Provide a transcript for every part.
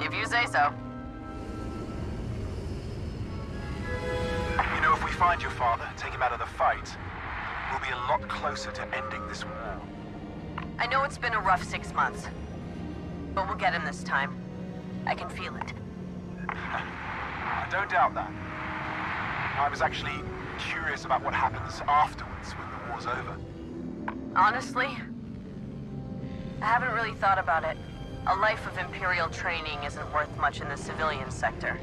If you say so. You know, if we find your father, take him out of the fight, we'll be a lot closer to ending this war. I know it's been a rough 6 months, but we'll get him this time. I can feel it. I don't doubt that. I was actually curious about what happens afterwards when the war's over. Honestly, I haven't really thought about it. A life of Imperial training isn't worth much in the civilian sector.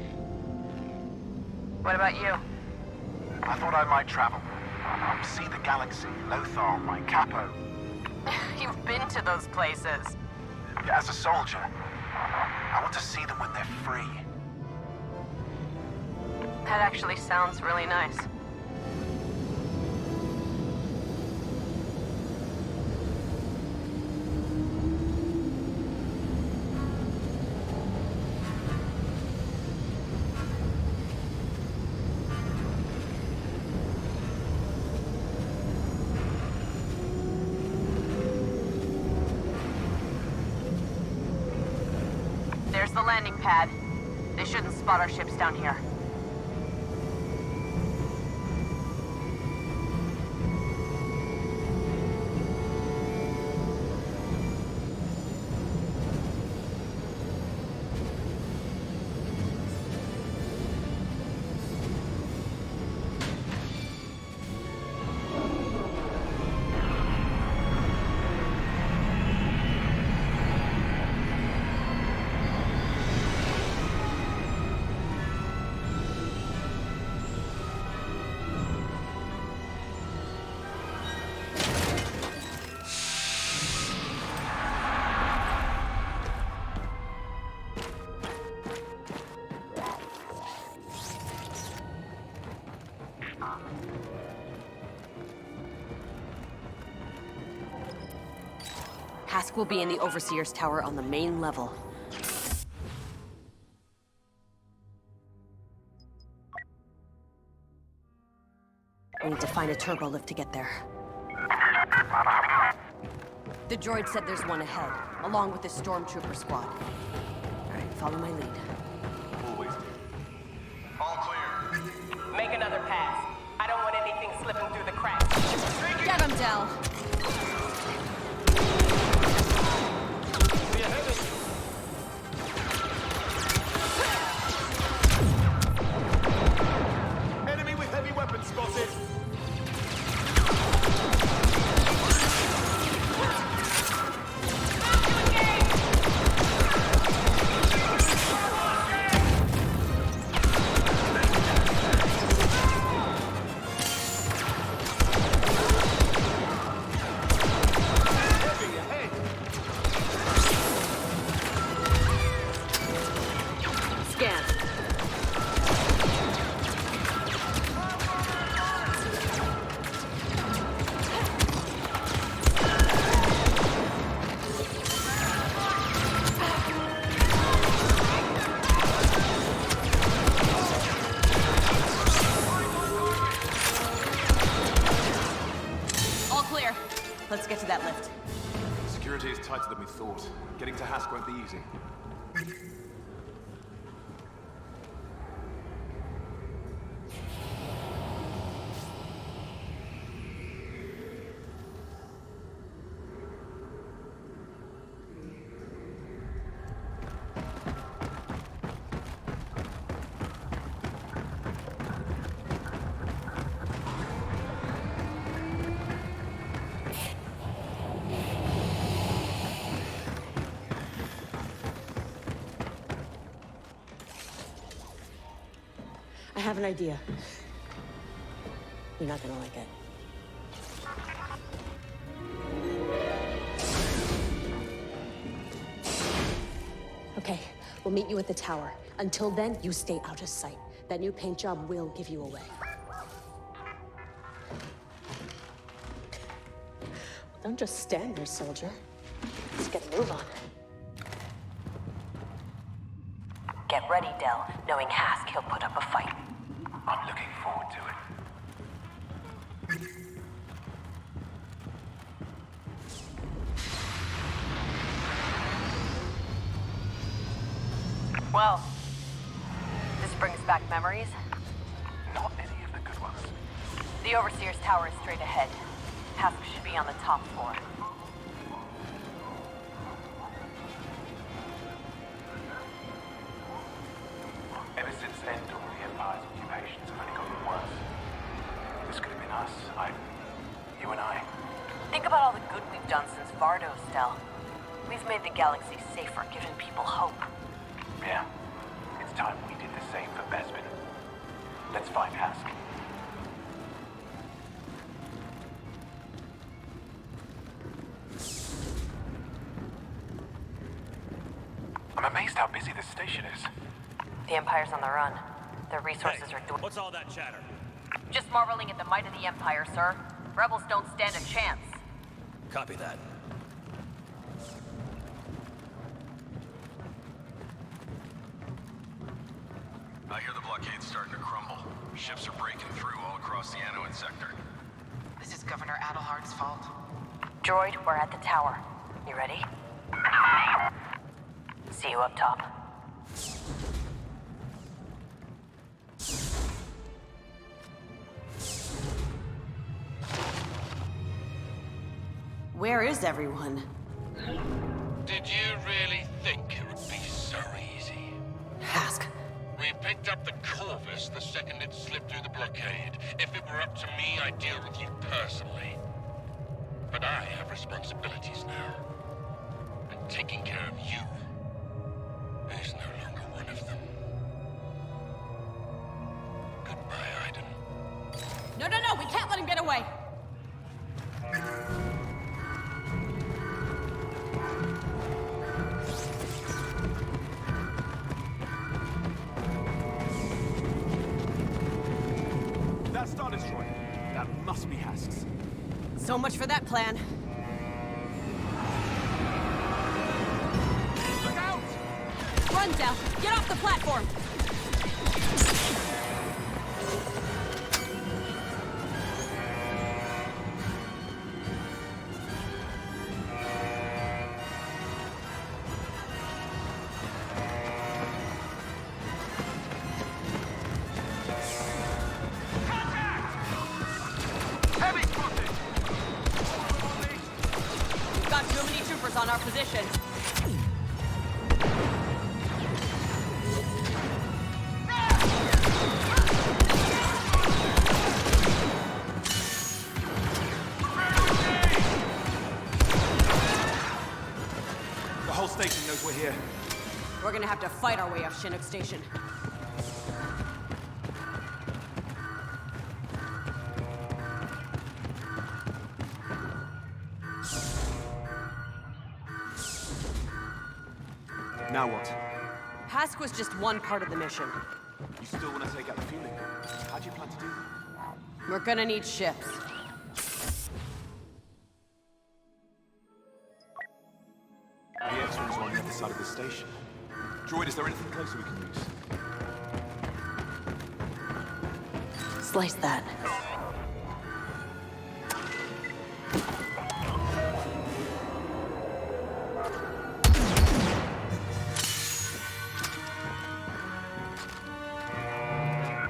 What about you? I thought I might travel. See the galaxy, Lothal, my capo. You've been to those places. Yeah, as a soldier, I want to see them when they're free. That actually sounds really nice. There's the landing pad. They shouldn't spot our ships down here. Hask will be in the Overseer's Tower on the main level. We need to find a turbo lift to get there. The droid said there's one ahead, along with the stormtrooper squad. All right, follow my lead. Always. All clear. Make another pass. I don't want anything slipping through the cracks. Get him, Del! Enemy with heavy weapons spotted. Scan. All clear. Let's get to that lift. Security is tighter than we thought. Getting to Hask won't be easy. I have an idea. You're not gonna like it. Okay, we'll meet you at the tower. Until then, you stay out of sight. That new paint job will give you away. Don't just stand there, soldier. Let's get a move on. Get ready, Del. Knowing Hask, he'll put up a fight. I'm looking forward to it. Well, this brings back memories. Not any of the good ones. The Overseer's tower is straight ahead. Hask should be on the top floor. Ever since Endor, the Empire's occupations have only gotten worse. This could have been us. You and I. Think about all the good we've done since Vardo, Stel. We've made the galaxy safer, given people hope. Yeah. It's time we did the same for Bespin. Let's find Hask. I'm amazed how busy this station is. The Empire's on the run. Their resources are What's all that chatter? Just marveling at the might of the Empire, sir. Rebels don't stand a chance. Copy that. I hear the blockade's starting to crumble. Ships are breaking through all across the Anoid sector. This is Governor Adelhard's fault. Droid, we're at the tower. You ready? See you up top. Where is everyone? Did you really think it would be so easy? Hask. We picked up the Corvus the second it slipped through the blockade. If it were up to me, I'd deal with you personally. But I have responsibilities now. And taking care of you is no longer one of them. Goodbye, Iden. No, we can't let him get away! That Star Destroyer. That must be Hask's. So much for that plan. Look out! Run, Del! Get off the platform! Heavy spotted! We've got too many troopers on our position. The whole station knows we're here. We're gonna have to fight our way off Chinook Station. Now what? Hask was just one part of the mission. You still want to take out the fueling? How do you plan to do that? We're gonna need ships. The X-Wings are on the other side of the station. Droid, is there anything closer we can use? Slice that.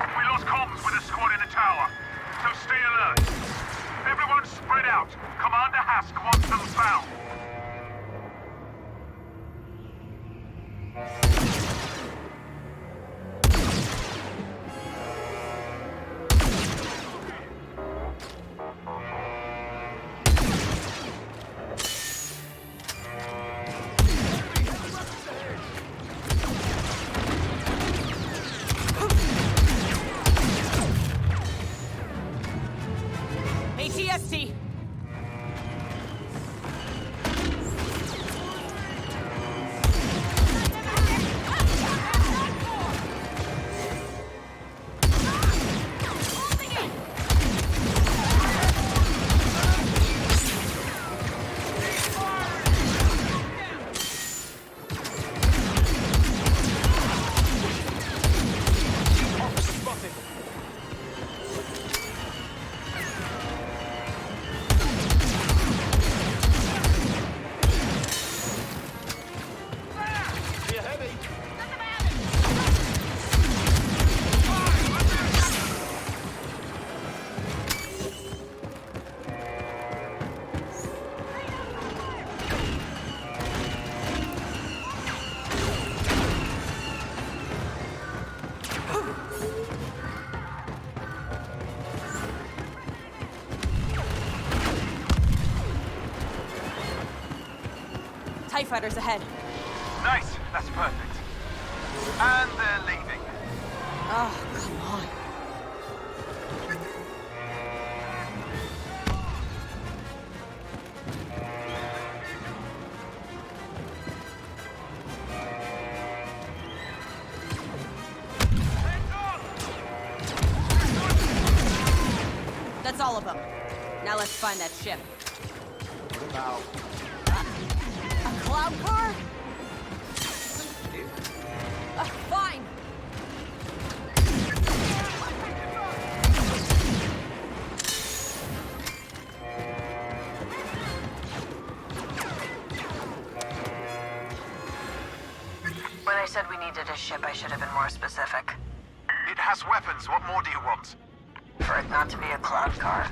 We lost comms with a squad in the tower, so stay alert. Everyone spread out. Commander Hask wants them found. fighters ahead. Nice, that's perfect. And they're leaving. Oh, come on. That's all of them. Now let's find that ship. What about... A cloud car? Fine. When I said we needed a ship, I should have been more specific. It has weapons. What more do you want? For it not to be a cloud car.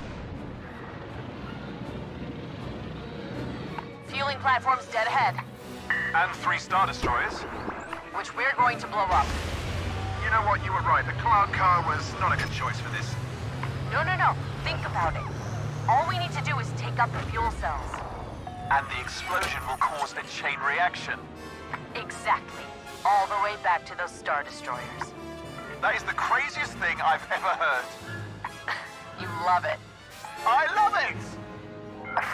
Fueling platform's dead ahead, And 3 Star Destroyers. which we're going to blow up. You know what, you were right. The cloud car was not a good choice for this. No. Think about it. All we need to do is take up the fuel cells. And the explosion will cause a chain reaction. Exactly. All the way back to those Star Destroyers. That is the craziest thing I've ever heard. You love it. I love it!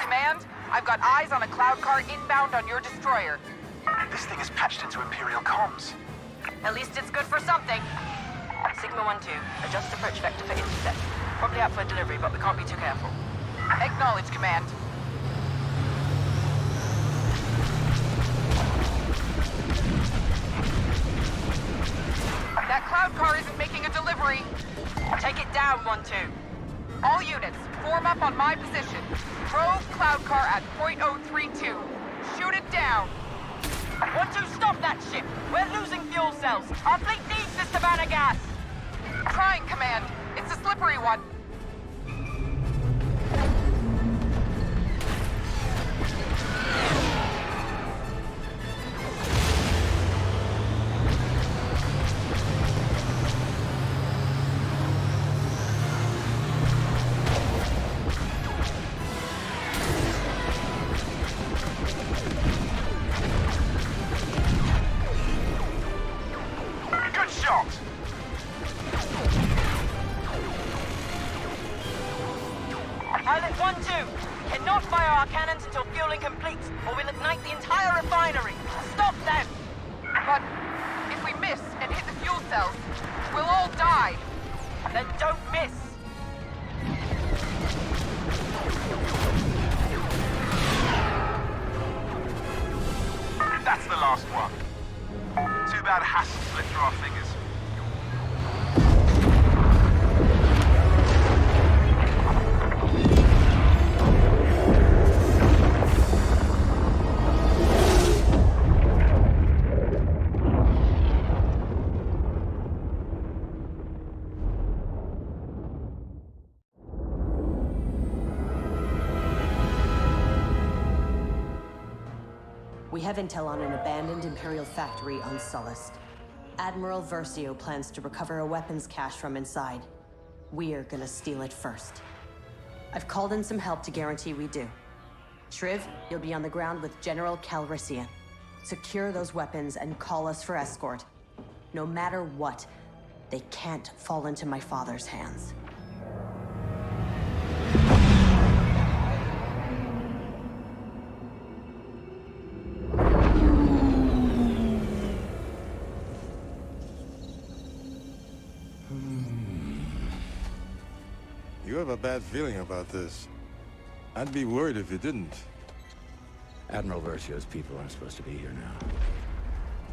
Command, I've got eyes on a cloud car inbound on your destroyer. This thing is patched into Imperial comms. At least it's good for something. Sigma 1-2, adjust approach vector for intercept. Probably out for delivery, but we can't be too careful. Acknowledge, Command. That cloud car isn't making a delivery. Take it down, 1-2. All units, form up on my position. Drove cloud car at .032. Shoot it down. 1-2, stop that ship! We're losing fuel cells! Our fleet needs this Savannah gas! Trying, Command. It's a slippery one. Good shot! Pilot 1-2, cannot fire our cannons until fueling completes, or we'll ignite the entire refinery! Stop them! But if we miss and hit the fuel cells, we'll all die. Then don't miss! That's the last one. Too bad Hass slipped through our fingers. We have intel on an abandoned Imperial factory on САЛЛАСТ. Admiral Versio plans to recover a weapons cache from inside. We're gonna steal it first. I've called in some help to guarantee we do. Shriv, you'll be on the ground with General Calrissian. Secure those weapons and call us for escort. No matter what, they can't fall into my father's hands. You have a bad feeling about this. I'd be worried if you didn't. Admiral Versio's people aren't supposed to be here now.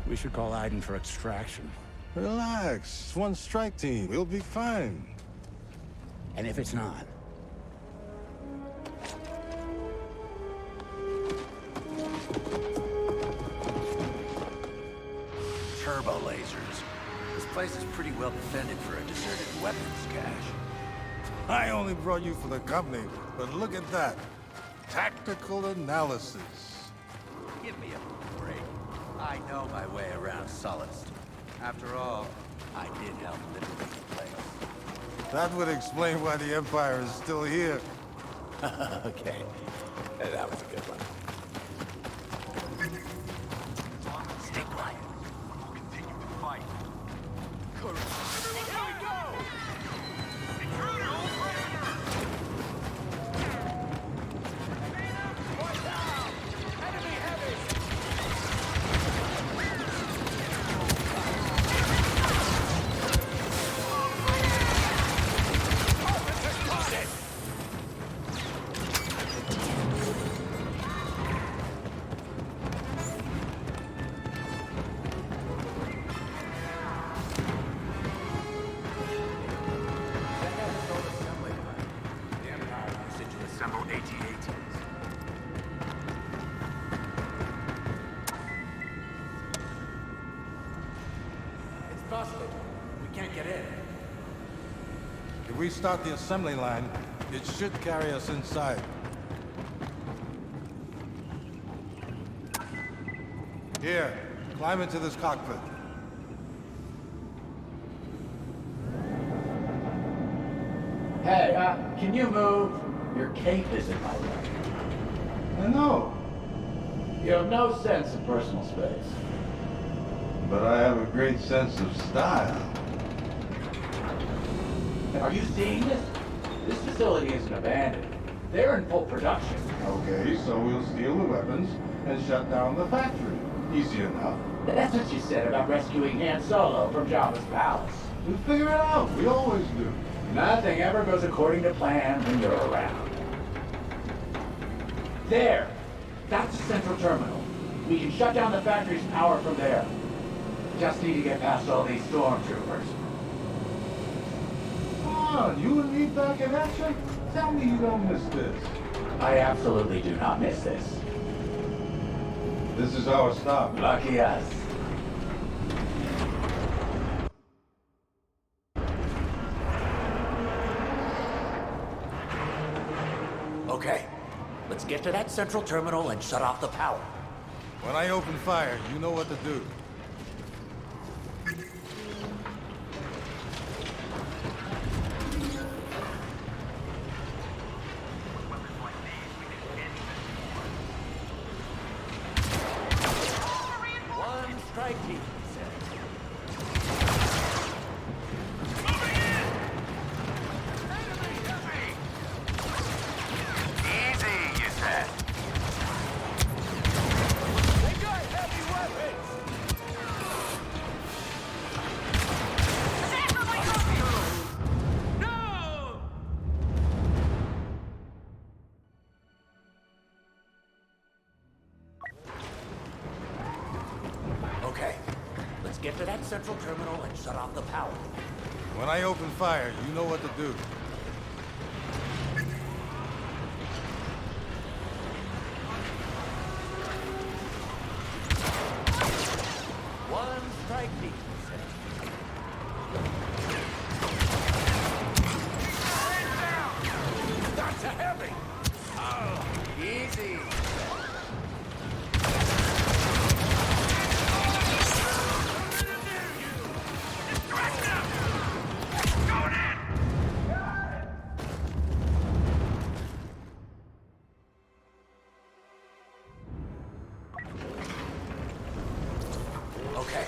We should call Aiden for extraction. Relax. It's one strike team. We'll be fine. And if it's not? Turbo lasers. This place is pretty well defended for a deserted weapons cache. I only brought you for the company, but look at that. Tactical analysis. Give me a break. I know my way around САЛЛАСТ. After all, I did help liberate the place. That would explain why the Empire is still here. Okay. That was a good one. busted. We can't get in. If we start the assembly line, it should carry us inside. Here, climb into this cockpit. Hey, can you move? Your cape is in my way. I know, You have no sense of personal space. but I have a great sense of style. Are you seeing this? This facility isn't abandoned. They're in full production. Okay, so we'll steal the weapons and shut down the factory. Easy enough. That's what you said about rescuing Han Solo from Jabba's palace. We'll figure it out. We always do. Nothing ever goes according to plan when you're around. There! That's the central terminal. We can shut down the factory's power from there. Just need to get past all these stormtroopers. Come on, you and me back in action? Tell me you don't miss this. I absolutely do not miss this. This is our stop. Lucky us. Okay, let's get to that central terminal and shut off the power. When I open fire, you know what to do. One strike team. Easy, you said. They got heavy weapons! No! Okay, let's get to that central terminal and shut off the power. When I open fire, you know what to do. One strike team. That's a heavy! Easy! Okay,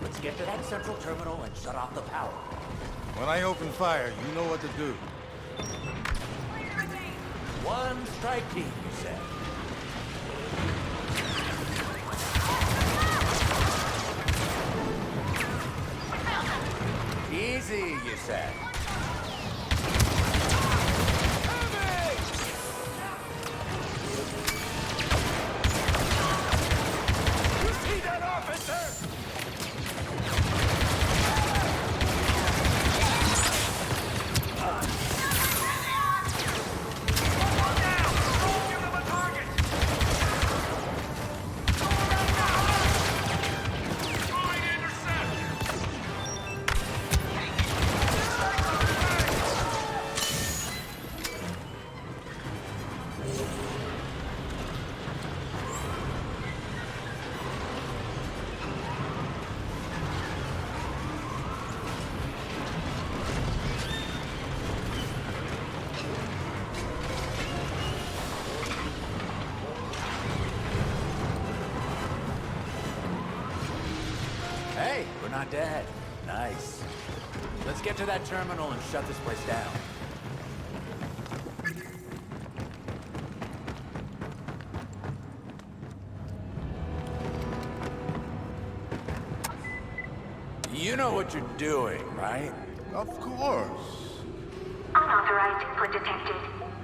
let's get to that central terminal and shut off the power. When I open fire, you know what to do. One strike team, you said. Easy, you said. You see that, officer? Hey, we're not dead. Nice. Let's get to that terminal and shut this place down. You know what you're doing, right? Of course. Unauthorized input detected.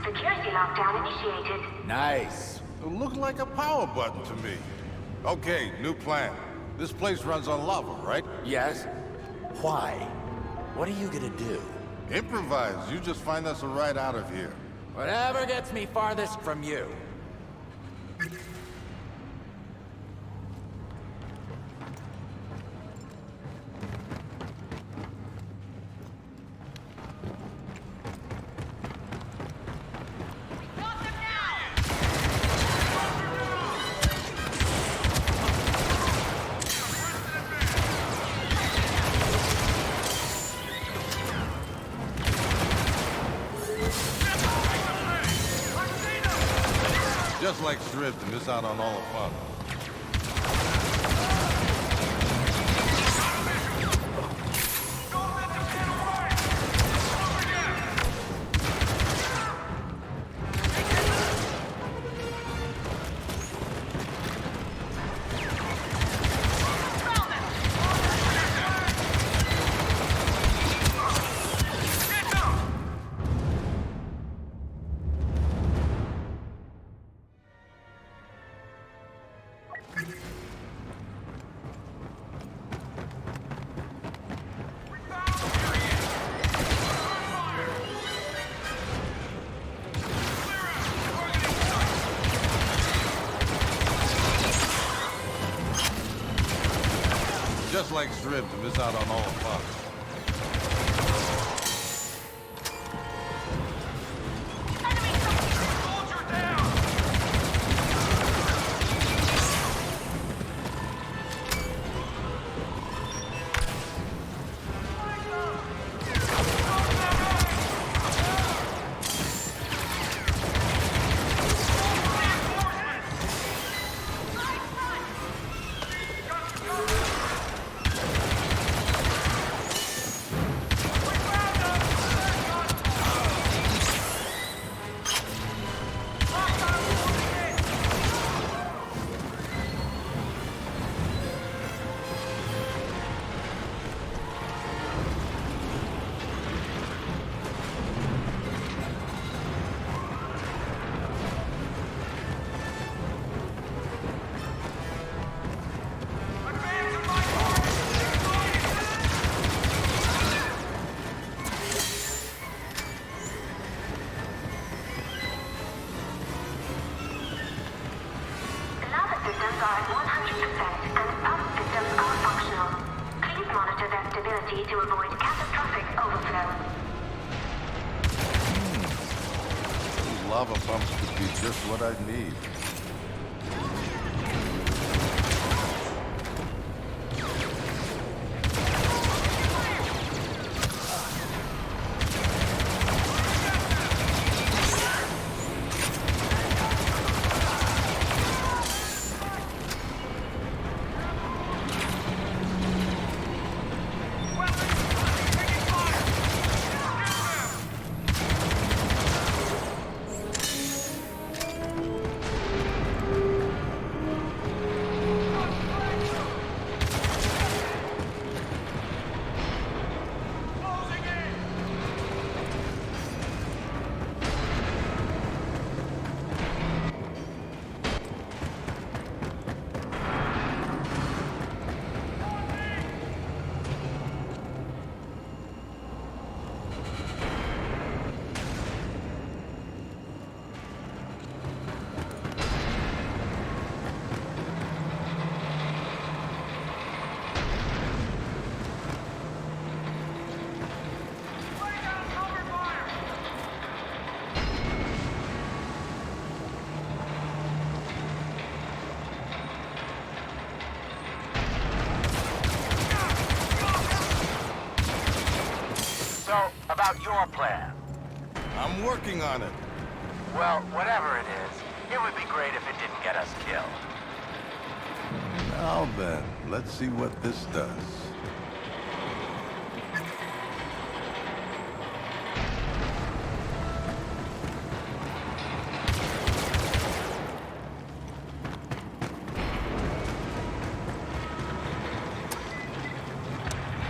Security lockdown initiated. Nice. It looked like a power button to me. Okay, new plan. This place runs on lava, right? Yes? Why? What are you gonna do? Improvise. You just find us a ride out of here. Whatever gets me farthest from you. Just like Strib to miss out on all the fun. Just like Strib to miss out on all the fun. To avoid catastrophic overflow. These lava pumps could be just what I need. So, about your plan. I'm working on it. Well, whatever it is, it would be great if it didn't get us killed. Now then, let's see what this does.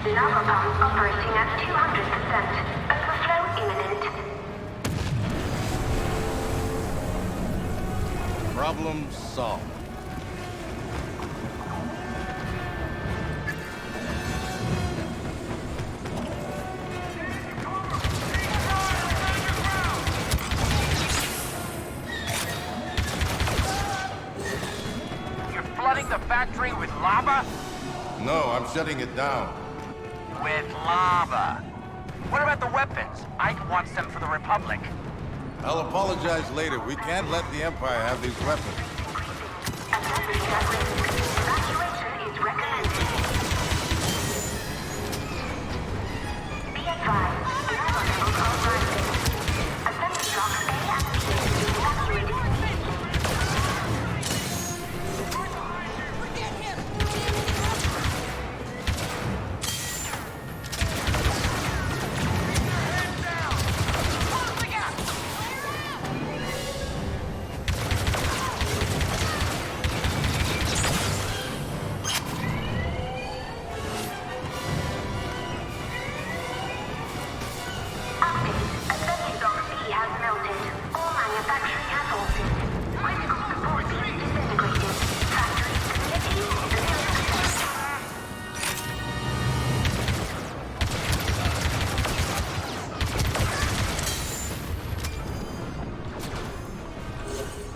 Lava pump operating at 200%. Overflow imminent. Problem solved. You're flooding the factory with lava? No, I'm shutting it down. With lava. What about the weapons? Ike wants them for the Republic. I'll apologize later. We can't let the Empire have these weapons. Evacuation is recommended. Be advised, lava levels are rising. Assembly blocks A and B to be evacuated immediately.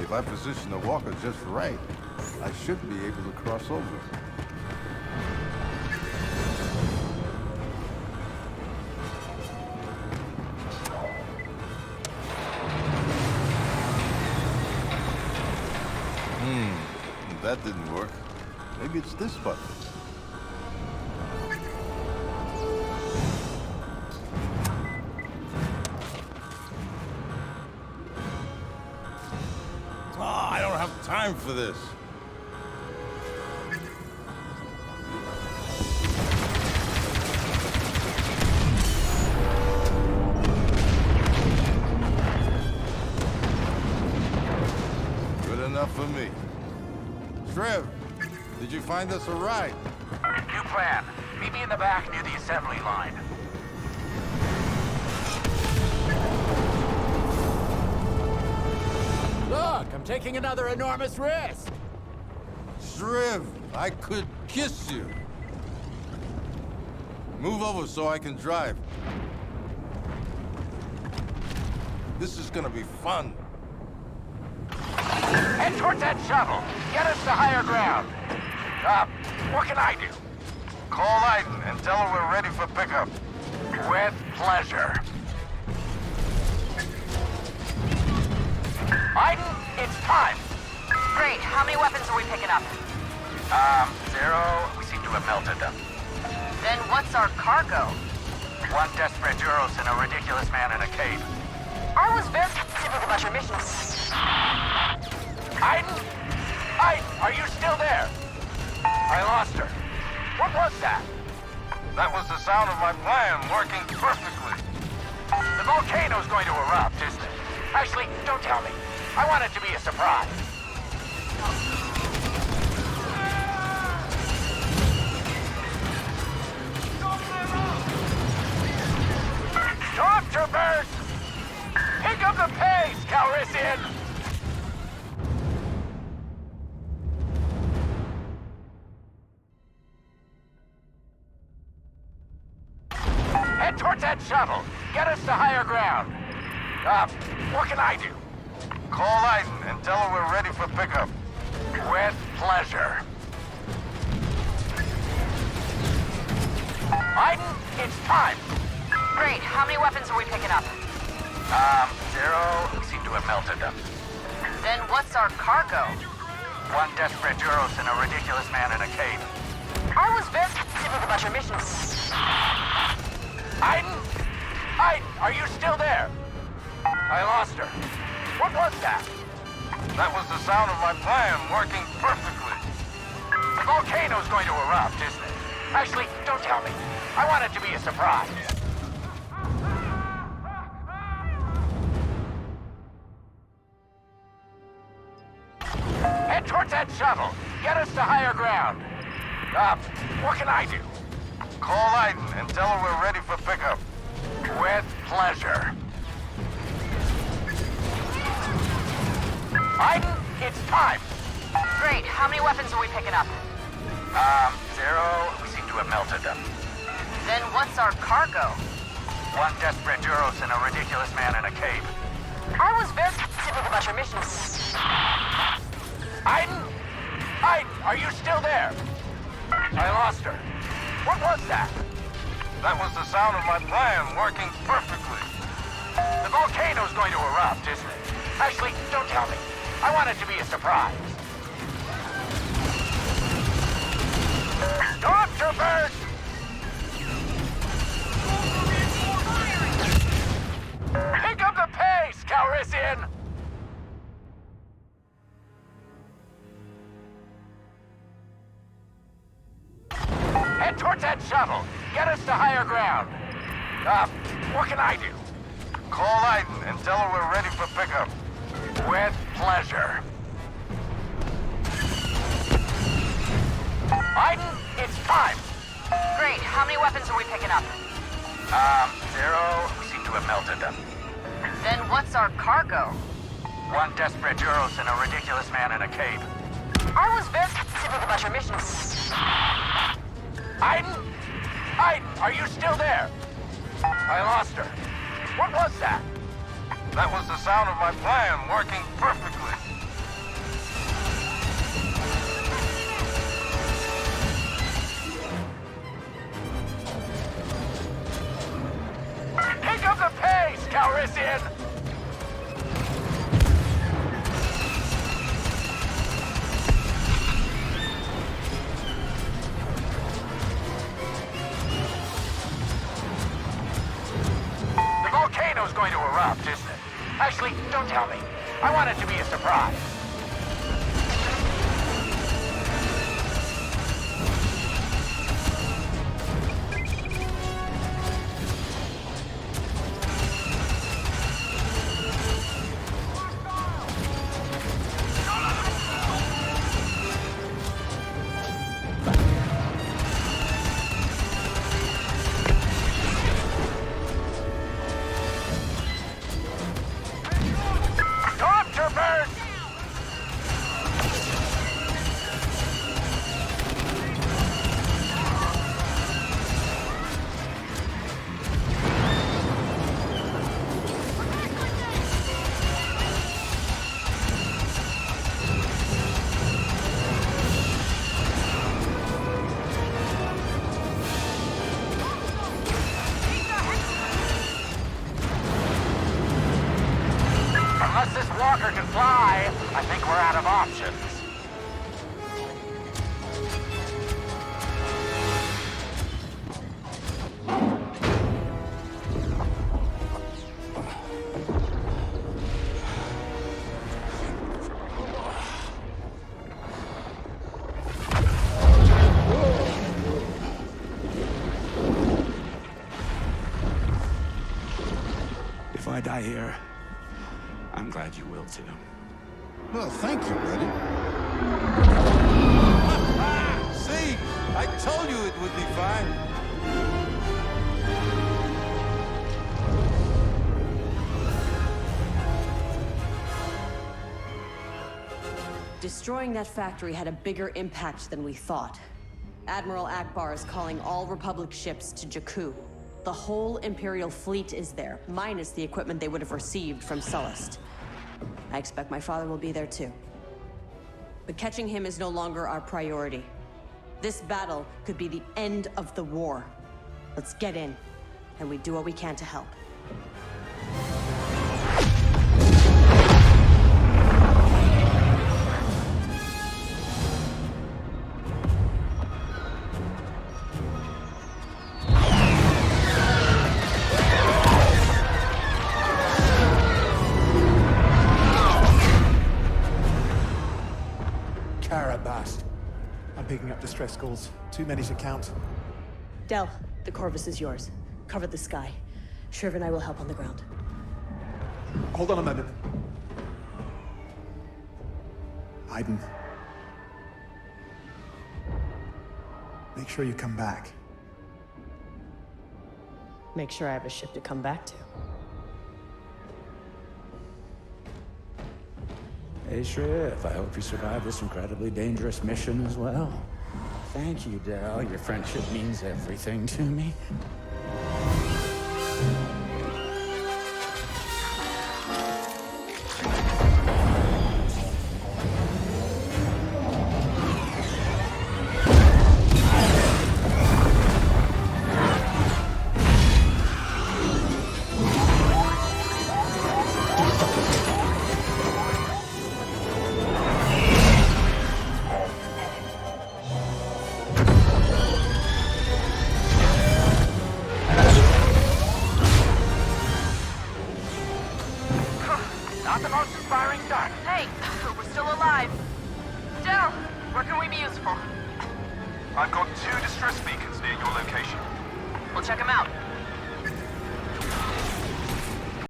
If I position the walker just right, I should be able to cross over. That didn't work. Maybe it's this button. Oh, I don't have time for this. Good enough for me. Trev, did you find us a ride? New plan. Meet me in the back near the assembly line. Look, I'm taking another enormous risk. Trev, I could kiss you. Move over so I can drive. This is gonna be fun. Head towards that shuttle. Get us to higher ground. What can I do? Call Aiden and tell her we're ready for pickup. With pleasure. Aiden, it's time. Great. How many weapons are we picking up? Zero. We seem to have melted them. Then what's our cargo? One desperate Duros and a ridiculous man in a cape. I was very specific about your mission. Aiden? Aiden, are you still there? I lost her. What was that? That was the sound of my plan working perfectly. The volcano's going to erupt, isn't it? Actually, don't tell me. I want it to be a surprise. Stormtroopers! Pick up the pace, Calrissian! Head towards that shuttle. Get us to higher ground. What can I do? Call Aiden and tell her we're ready for pickup. With pleasure. Aiden, it's time. Great. How many weapons are we picking up? Zero. We seem to have melted them. Then what's our cargo? One desperate Duros and a ridiculous man in a cape. I was very specific about your mission. Aiden? Aiden, are you still there? I lost her. What was that? That was the sound of my plan working perfectly. The volcano's going to erupt, isn't it? Actually, don't tell me. I want it to be a surprise. Head towards that shuttle. Get us to higher ground. What can I do? Call Aiden and tell her we're ready for pickup. With pleasure. Aiden, it's time. Great. How many weapons are we picking up? Zero. We seem to have melted them. Then what's our cargo? One desperate Duros and a ridiculous man in a cape. I was very specific about your mission. Aiden? Aiden, are you still there? I lost her. What was that? That was the sound of my plan working perfectly. The volcano's going to erupt, isn't it? Actually, don't tell me. I want it to be a surprise. Stormtroopers! Pick up the pace, Calrissian! Head towards that shuttle. Get us to higher ground. What can I do? Call Aiden and tell her we're ready for pickup. With pleasure. Aiden, it's time. Great. How many weapons are we picking up? Zero. We seem to have melted them. Then what's our cargo? One desperate Duros and a ridiculous man in a cape. I was very specific about your mission. Aiden? Aiden, are you still there? I lost her. What was that? That was the sound of my plan working perfectly. Calrissian! The volcano's going to erupt, isn't it? Actually, don't tell me. I want it to be a surprise. Unless this walker can fly, I think we're out of options. If I die here, I'm glad you will too. Well, thank you, buddy. See? I told you it would be fine. Destroying that factory had a bigger impact than we thought. Admiral Akbar is calling all Republic ships to Jakku. The whole Imperial fleet is there, minus the equipment they would have received from САЛЛАСТ. I expect my father will be there too. But catching him is no longer our priority. This battle could be the end of the war. Let's get in, and we do what we can to help. I'm picking up distress calls. Too many to count. Del, the Corvus is yours. Cover the sky. Shriv and I will help on the ground. Hold on a moment. Aiden. Make sure you come back. Make sure I have a ship to come back to. Hey, Shriv, I hope you survive this incredibly dangerous mission as well. Thank you, Del. Your friendship means everything to me. Not the most inspiring start. Hey, we're still alive. Del, where can we be useful? I've got 2 distress beacons near your location. We'll check them out.